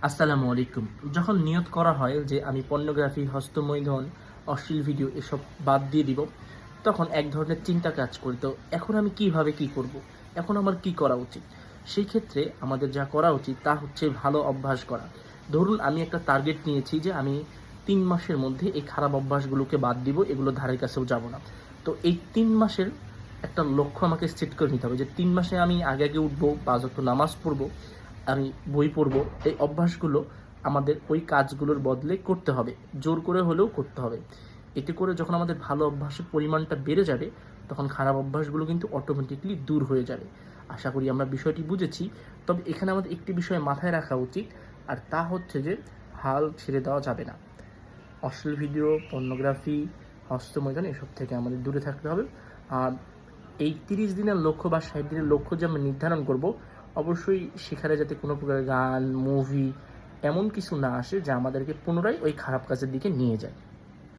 আসসালামু আলাইকুম। যখন নিয়ত করা হয় যে আমি পর্নোগ্রাফি, হস্তমৈথুন, অশ্লীল ভিডিও এসব বাদ দিয়ে দিব, তখন এক ধরনের চিন্তা কাজ করি। তো এখন আমি কিভাবে কি করব? এখন আমার কি করা উচিত? সেই ক্ষেত্রে আমাদের যা করা উচিত তা হচ্ছে ভালো অভ্যাস করা। ধরুন আমি একটা টার্গেট নিয়েছি যে আমি ৩ মাসের মধ্যে এই খারাপ অভ্যাসগুলোকে বাদ দিব, এগুলো ধারের কাছেও যাব না। তো এই ৩ মাসের একটা লক্ষ্য আমাকে সেট করে নিতে হবে যে ৩ মাসে আমি আগে উঠবো, ৫ ওয়াক্ত নামাজ পড়বো, আমি বই পড়বো। এই অভ্যাসগুলো আমাদের ওই কাজগুলোর বদলে করতে হবে, জোর করে হলেও করতে হবে। এতে করে যখন আমাদের ভালো অভ্যাসের পরিমাণটা বেড়ে যাবে, তখন খারাপ অভ্যাসগুলো কিন্তু অটোমেটিকলি দূর হয়ে যাবে। আশা করি আমরা বিষয়টি বুঝেছি। তবে এখানে আমাদের একটি বিষয় মাথায় রাখা উচিত, আর তা হচ্ছে যে হাল ছেড়ে দেওয়া যাবে না। অশ্লীল ভিডিও, পর্নোগ্রাফি, হস্তমৈথুন এসব থেকে আমাদের দূরে থাকতে হবে। আর এই ৩০ দিনের লক্ষ্য বা ৬০ দিনের লক্ষ্য যে আমরা নির্ধারণ করব, অবশ্যই সেখানে যাতে কোনো প্রকার গান, মুভি এমন কিছু না আসে যা আমাদেরকে পুনরায় ওই খারাপ কাজের দিকে নিয়ে যায়।